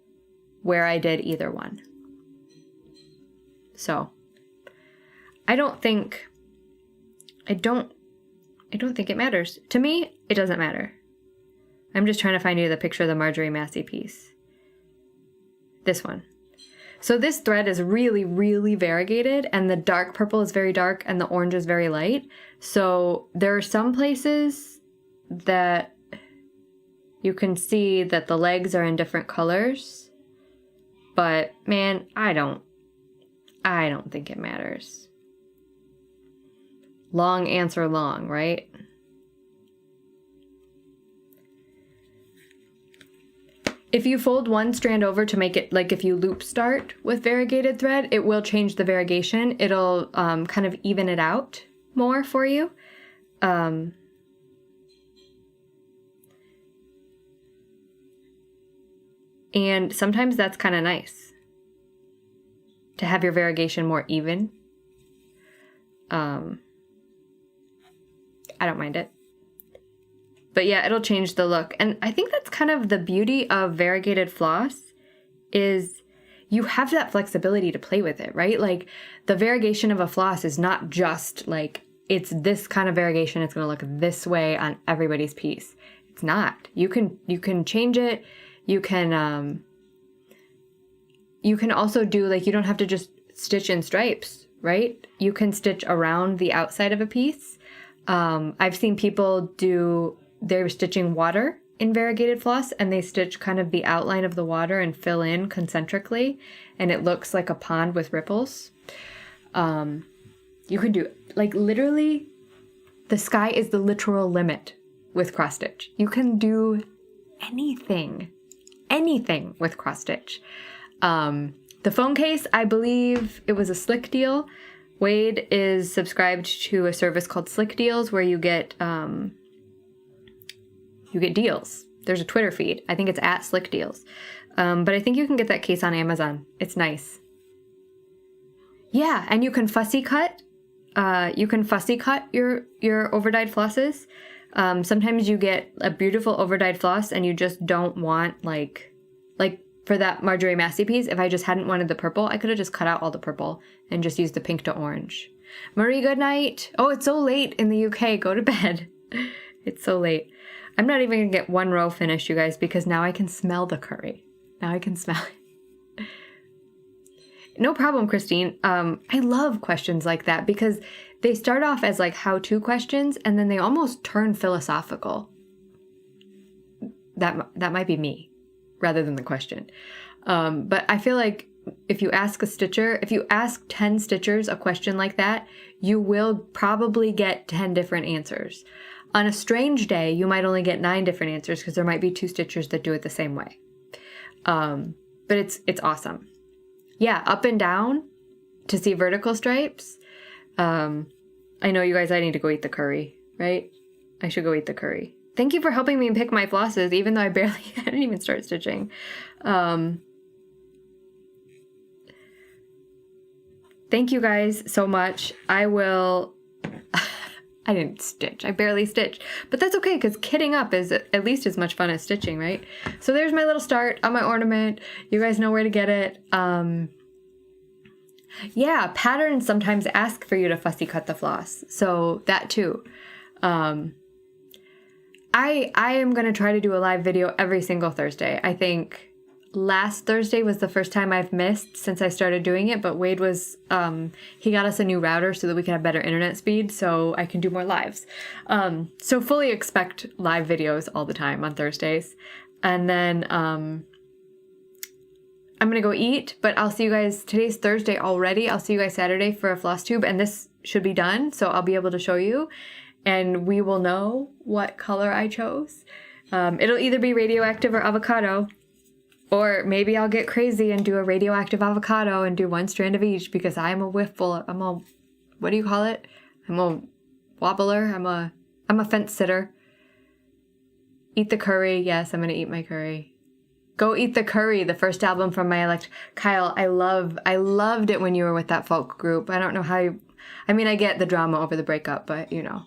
where I did either one. So I don't think it matters. To me, it doesn't matter. I'm just trying to find you the picture of the Marjorie Massey piece. This one. So this thread is really, really variegated, and the dark purple is very dark and the orange is very light. So there are some places that you can see that the legs are in different colors, but man, I don't think it matters. Long answer long, right? If you fold one strand over to make it, like if you loop start with variegated thread, it will change the variegation. It'll kind of even it out more for you. And sometimes that's kind of nice to have your variegation more even. I don't mind it. But yeah, it'll change the look. And I think that's kind of the beauty of variegated floss is you have that flexibility to play with it, right? Like the variegation of a floss is not just like, it's this kind of variegation, it's going to look this way on everybody's piece. It's not. You can change it. You can also do like, you don't have to just stitch in stripes, right? You can stitch around the outside of a piece. I've seen people they're stitching water in variegated floss and they stitch kind of the outline of the water and fill in concentrically and it looks like a pond with ripples. You could do, like literally, the sky is the literal limit with cross stitch. You can do anything with cross stitch. The phone case, I believe it was a Slick deal. Wade is subscribed to a service called Slick Deals where you get deals. There's a Twitter feed. I think it's at Slick Deals. But I think you can get that case on Amazon. It's nice. Yeah, and you can fussy cut. Your overdyed flosses. Sometimes you get a beautiful overdyed floss and you just don't want like for that Marjorie Massey piece, if I just hadn't wanted the purple, I could have just cut out all the purple and just used the pink to orange. Marie, good night. Oh, it's so late in the UK. Go to bed. It's so late. I'm not even going to get one row finished, you guys, because now I can smell the curry. Now I can smell it. No problem, Christine. I love questions like that because they start off as like how-to questions and then they almost turn philosophical. That might be me rather than the question. But I feel like if you ask 10 stitchers a question like that, you will probably get 10 different answers. On a strange day, you might only get 9 different answers because there might be 2 stitchers that do it the same way. But it's awesome. Yeah, up and down to see vertical stripes. I know you guys, I need to go eat the curry, right? I should go eat the curry. Thank you for helping me pick my flosses, even though I didn't even start stitching. Thank you guys so much. I didn't stitch. I barely stitched. But that's okay, because kitting up is at least as much fun as stitching, right? So there's my little start on my ornament. You guys know where to get it. Yeah, patterns sometimes ask for you to fussy cut the floss. So that too. I am going to try to do a live video every single Thursday. I think last Thursday was the first time I've missed since I started doing it, but Wade was, he got us a new router so that we can have better internet speed so I can do more lives. So fully expect live videos all the time on Thursdays. And then I'm going to go eat, but I'll see you guys, today's Thursday already. I'll see you guys Saturday for a floss tube and this should be done. So I'll be able to show you. And we will know what color I chose. It'll either be radioactive or avocado, or maybe I'll get crazy and do a radioactive avocado and do 1 strand of each because I'm a what do you call it? I'm a wobbler. I'm a fence sitter. Eat the curry. Yes, I'm gonna eat my curry. Go Eat the Curry, the first album from my Kyle, I loved it when you were with that folk group. I don't know how I get the drama over the breakup, but you know.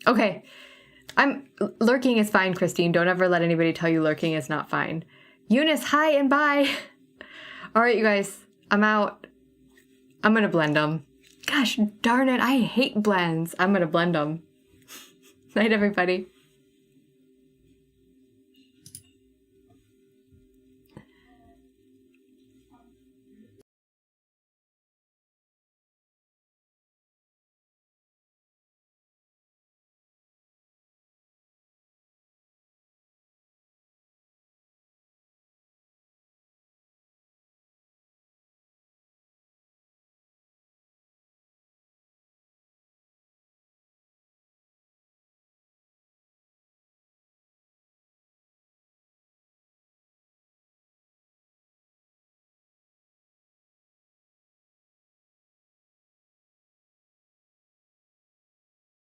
Okay. Lurking is fine, Christine. Don't ever let anybody tell you lurking is not fine. Eunice, hi and bye. All right, you guys, I'm out. I'm going to blend them. Gosh darn it. I hate blends. I'm going to blend them. Night, everybody.